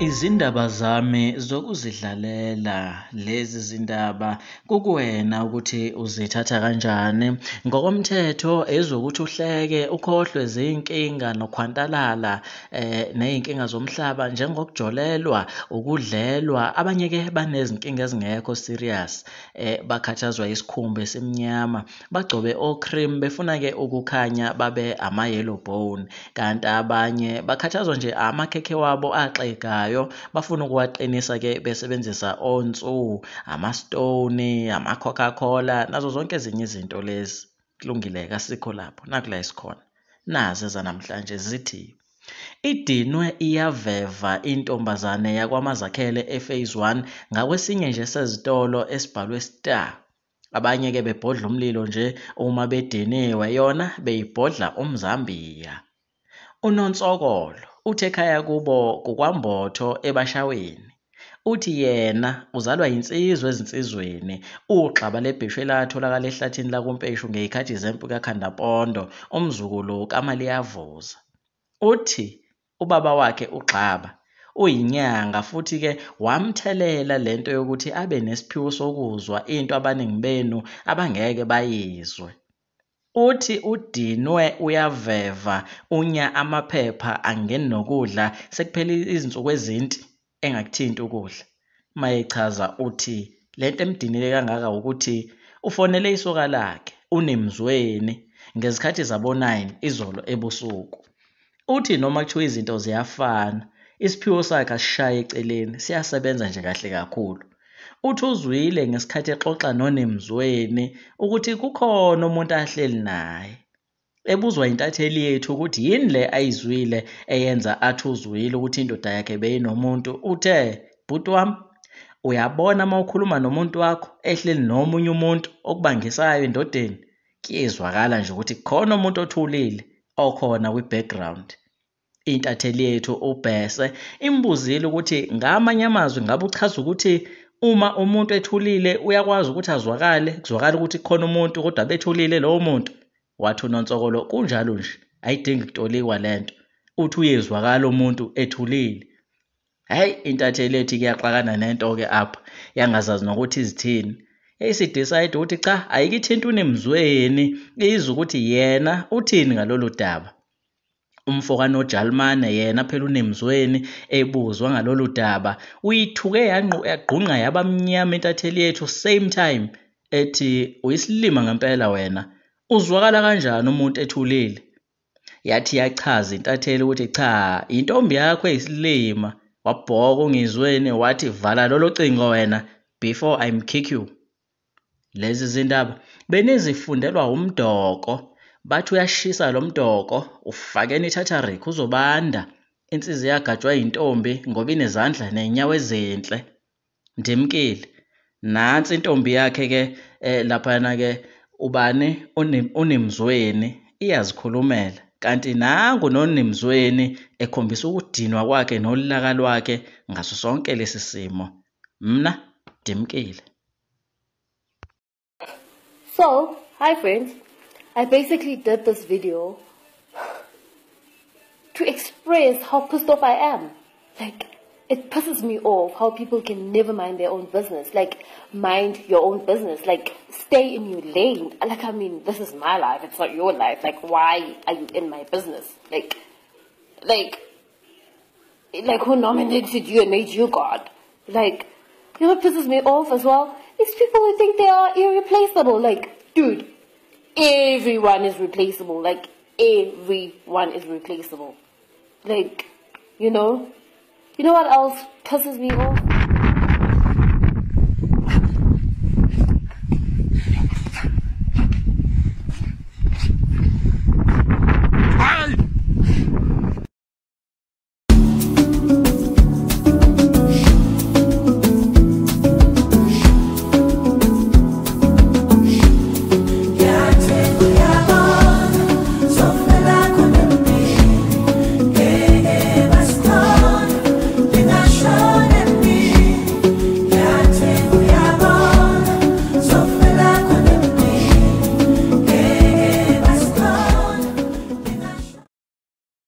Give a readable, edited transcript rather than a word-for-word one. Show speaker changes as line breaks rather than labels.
Izindaba zami zokuzidlalela lezi zindaba kukuwena ukuthi uzithatha kanjani. Ngokomthetho ezokuthi uhleke ukhohlwe ziyinkinga nokhwantalala ney'nkinga zomhlaba njengokujolelwa, ukudlelwa. Abanye-ke banezinkinga ezingekho serious bakhathazwa isikhumba esimnyama, bagcobe o-cream befuna-ke ukukhanya babe ama-yellow bone. Kanti abanye bakhathazwa nje amakhekhe wabo axegayo bafuna ukuwaqinisa-ke besebenzisa onsu, ama-stone, ama-Coca-Cola nazo zonke ezinye izinto lezi. Kulungile-ke asikho lapho, nakula esikhona. Nazi ezanamhlanje zithi, idinwe iyaveva intombazane yakwaMazakhele ephase 1 ngakwesinye nje sezitolo esibhalwe Star. Abanye-ke bebhodla umlilo nje uma bediniwe, yona beyibhodla umzambiya. UNonsokolo uthe ekhaya kubo kukwambotho eBashaweni. Uthi yena uzalwa yinsizwa ezinsizweni, ugxaba lebheshu elatholakala ehlathini lakuMpeshu ngey'khathi zempi kaKhandapondo, umzukulu kaMaliyavuza. Uthi ubaba wakhe uGxaba uyinyanga futhi-ke wamthelela lento yokuthi abe nesiphiwo sokuzwa into abaningi benu abangeke bayizwe. Uthi udinwe uyaveva unya amaphepha angeni nokudla sekuphele izinsuku ezinti engakuthinti ukudla. Mayechaza uthi lento emdinile kangaka ukuthi ufonele isoka lakhe uNemzweni ngezikhathi zabo-9 izolo ebusuku. Uthi noma kuthiwa izinto ziyafana, isiphiwo sakhe asishaye eceleni, siyasebenza nje kahle kakhulu. Uthi uzwile ngesikhathi exoxa noNemzweni ukuthi kukhona umuntu ahleli naye. Ebuzwa intatheli yethu ukuthi yini le ayizwile eyenza athi uzwile ukuthi indoda yakhe beyinomuntu, uthe, bhuti wami, uyabona uma ukhuluma nomuntu wakho ehleli nomunye umuntu okubangisayo endodeni, kuyezwakala nje ukuthi khona umuntu othulile okhona kwi-background. Intatheli yethu uBhese imbuzile ukuthi ngamanye amazwi ngabe uchaza ukuthi uma umuntu ethulile uyakwazi ukuthi azwakale, kuzwakala ukuthi khona umuntu kodwa bethulile lowo muntu. Wathi uNonsokolo kunjalo nje, ayidingi kutolikwa lento. Uthi uyezwakala umuntu ethulile. Hhayi, intatheli ethi kuyaxakana nento-ke apha yangazazi nokuthi izithini. Isidicide ukuthi cha, ayikithinta uNemzweni izwe ukuthi yena uthini ngalolu daba. Umfoka noJalimane yena phela uNemzweni ebuzwa ngalolu daba uyithuke yagqunqa yabamnyama intatheli yethu same time ethi uyisilima ngempela wena, uzwakala kanjani umuntu ethulile. Yathi yachaza intatheli ukuthi cha, intombi yakho eyisilima. Wabhoka uNgizweni wathi vala lolo cingo wena before I kick you. Lezi zindaba benizifundelwa umdoko. Bathi uyashisa lo mdoko ufakeni ithatharik uzobanda. Insizwa yagadjwa yintombi ngoba inezandla ney'nyawo ezinhle. Ndimkile nansi intombi yakhe-ke laphana-ke ubani uNemzweni iyazikhulumela. Kanti nangu noNemzweni ekhombisa ukudinwa kwakhe nolaka lwakhe ngaso sonke lesi simo. Mna Ndimkile.
So, hi friends. I basically did this video to express how pissed off I am. Like, it pisses me off how people can never mind their own business. Like, mind your own business. Like, stay in your lane. Like, I mean, this is my life. It's not your life. Like, why are you in my business? Like, who nominated you and made you God? Like, you know what pisses me off as well? These people who think they are irreplaceable. Like, dude, everyone is replaceable. Like, everyone is replaceable. Like, you know what else pisses me off?